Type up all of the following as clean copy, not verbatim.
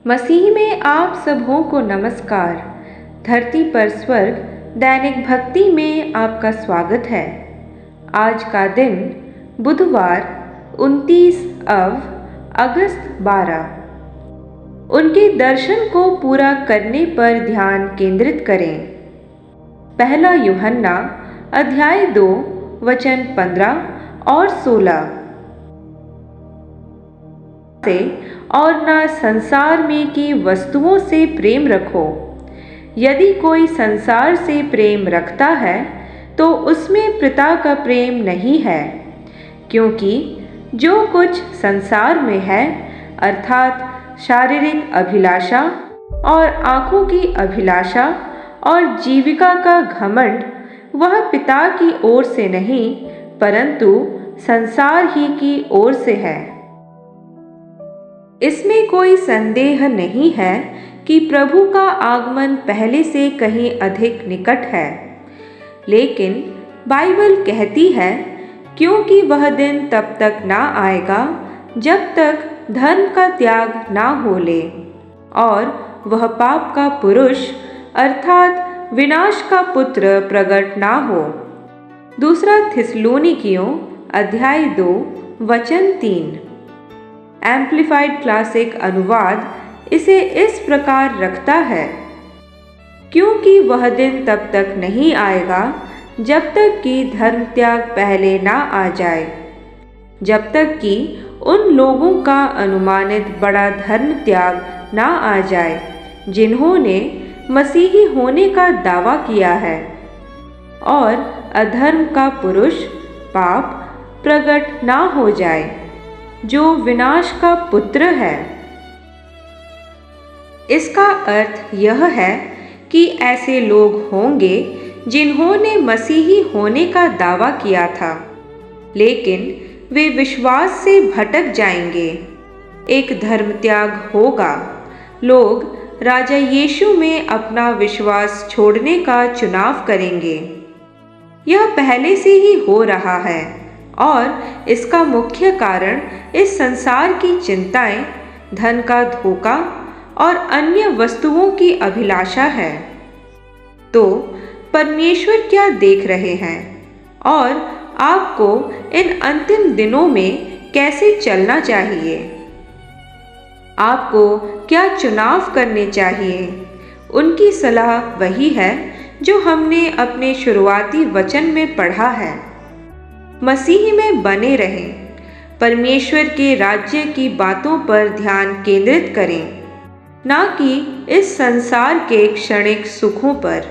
मसीह में आप सबों को नमस्कार। धरती पर स्वर्ग दैनिक भक्ति में आपका स्वागत है। आज का दिन बुधवार 29 अगस्त 12। उनके दर्शन को पूरा करने पर ध्यान केंद्रित करें। पहला यूहन्ना अध्याय 2 वचन 15 और 16 से और ना संसार में की वस्तुओं से प्रेम रखो। यदि कोई संसार से प्रेम रखता है तो उसमें पिता का प्रेम नहीं है, क्योंकि जो कुछ संसार में है अर्थात शारीरिक अभिलाषा और आंखों की अभिलाषा और जीविका का घमंड, वह पिता की ओर से नहीं परंतु संसार ही की ओर से है। इसमें कोई संदेह नहीं है कि प्रभु का आगमन पहले से कहीं अधिक निकट है, लेकिन बाइबल कहती है क्योंकि वह दिन तब तक ना आएगा जब तक धर्म का त्याग ना हो ले और वह पाप का पुरुष अर्थात विनाश का पुत्र प्रकट ना हो। दूसरा थिस्सलुनीकियों अध्याय 2 वचन 3। एम्प्लीफाइड क्लासिक अनुवाद इसे इस प्रकार रखता है, क्योंकि वह दिन तब तक नहीं आएगा जब तक कि धर्म त्याग पहले ना आ जाए, जब तक कि उन लोगों का अनुमानित बड़ा धर्म त्याग ना आ जाए जिन्होंने मसीही होने का दावा किया है और अधर्म का पुरुष पाप प्रकट ना हो जाए जो विनाश का पुत्र है। इसका अर्थ यह है कि ऐसे लोग होंगे जिन्होंने मसीही होने का दावा किया था, लेकिन वे विश्वास से भटक जाएंगे। एक धर्म त्याग होगा। लोग राजा यीशु में अपना विश्वास छोड़ने का चुनाव करेंगे। यह पहले से ही हो रहा है और इसका मुख्य कारण इस संसार की चिंताएं, धन का धोखा और अन्य वस्तुओं की अभिलाषा है। तो परमेश्वर क्या देख रहे हैं और आपको इन अंतिम दिनों में कैसे चलना चाहिए? आपको क्या चुनाव करने चाहिए? उनकी सलाह वही है जो हमने अपने शुरुआती वचन में पढ़ा है। मसीह में बने रहें। परमेश्वर के राज्य की बातों पर ध्यान केंद्रित करें, ना कि इस संसार के क्षणिक सुखों पर।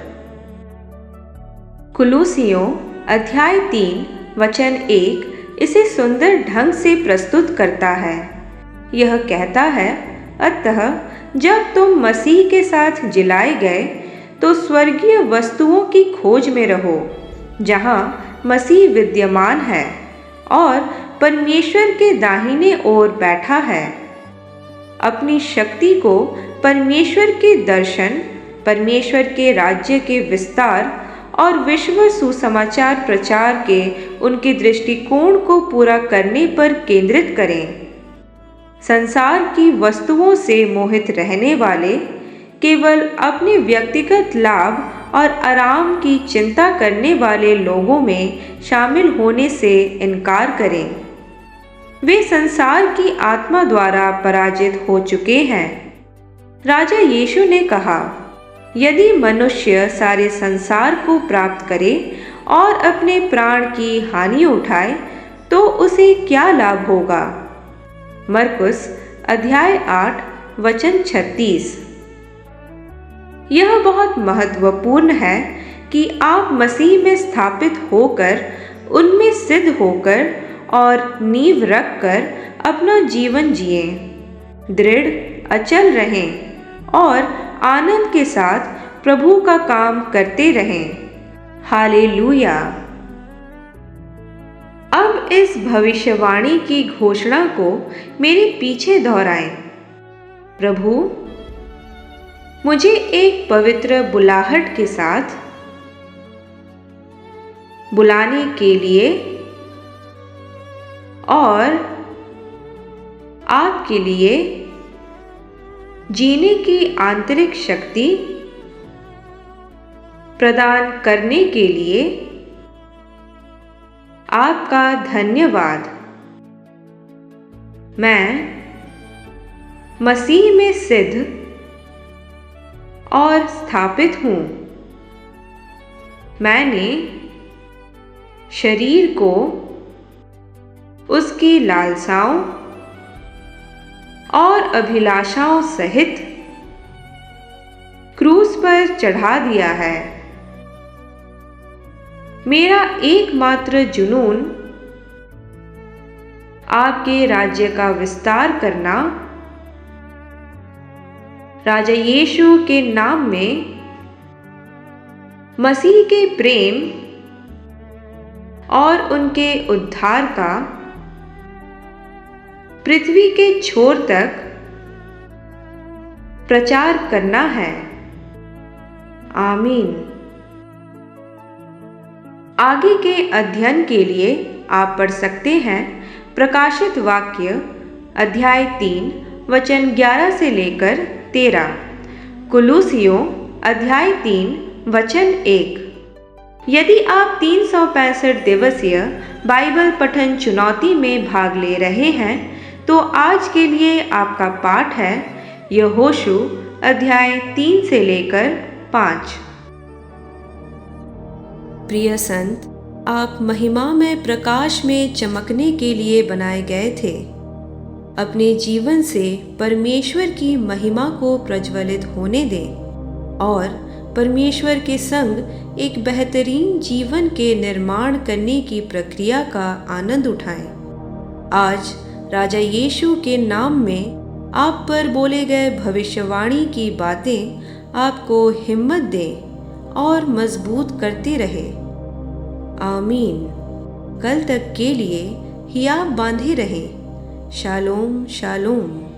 कुलुसियों अध्याय 3 वचन 1 इसे सुंदर ढंग से प्रस्तुत करता है। यह कहता है, अतः जब तुम मसीह के साथ जिलाए गए तो स्वर्गीय वस्तुओं की खोज में रहो, जहाँ मसीह विद्यमान है और परमेश्वर के दाहिने ओर बैठा है। अपनी शक्ति को परमेश्वर के दर्शन, परमेश्वर के राज्य के विस्तार और विश्व सुसमाचार प्रचार के उनके दृष्टिकोण को पूरा करने पर केंद्रित करें। संसार की वस्तुओं से मोहित रहने वाले केवल अपने व्यक्तिगत लाभ और आराम की चिंता करने वाले लोगों में शामिल होने से इनकार करें। वे संसार की आत्मा द्वारा पराजित हो चुके हैं। राजा यीशु ने कहा, यदि मनुष्य सारे संसार को प्राप्त करे और अपने प्राण की हानि उठाए तो उसे क्या लाभ होगा? मरकुस अध्याय 8 वचन 36। यह बहुत महत्वपूर्ण है कि आप मसीह में स्थापित होकर, उनमें सिद्ध होकर और नींव रखकर अपना जीवन जिए, दृढ़ अचल रहें और आनंद के साथ प्रभु का काम करते रहें। हालेलुया। अब इस भविष्यवाणी की घोषणा को मेरे पीछे दोहराएं। प्रभु मुझे एक पवित्र बुलाहट के साथ बुलाने के लिए और आपके लिए जीने की आंतरिक शक्ति प्रदान करने के लिए आपका धन्यवाद। मैं मसीह में सिद्ध और स्थापित हूँ। मैंने शरीर को उसकी लालसाओं और अभिलाषाओं सहित क्रूस पर चढ़ा दिया है। मेरा एकमात्र जुनून आपके राज्य का विस्तार करना, राजा यीशु के नाम में मसीह के प्रेम और उनके उद्धार का पृथ्वी के छोर तक प्रचार करना है। आमीन। आगे के अध्ययन के लिए आप पढ़ सकते हैं प्रकाशित वाक्य अध्याय 3 वचन 11 से लेकर 13, कुलुसियों अध्याय 3 वचन 1। यदि आप 365 दिवसीय बाइबल पठन चुनौती में भाग ले रहे हैं तो आज के लिए आपका पाठ है यहोशू अध्याय 3 से लेकर 5। प्रिय संत, आप महिमा में प्रकाश में चमकने के लिए बनाए गए थे। अपने जीवन से परमेश्वर की महिमा को प्रज्वलित होने दें और परमेश्वर के संग एक बेहतरीन जीवन के निर्माण करने की प्रक्रिया का आनंद उठाएं। आज राजा यीशु के नाम में आप पर बोले गए भविष्यवाणी की बातें आपको हिम्मत दें और मजबूत करते रहे। आमीन। कल तक के लिए हियाब बांधे रहें। Shalom shalom.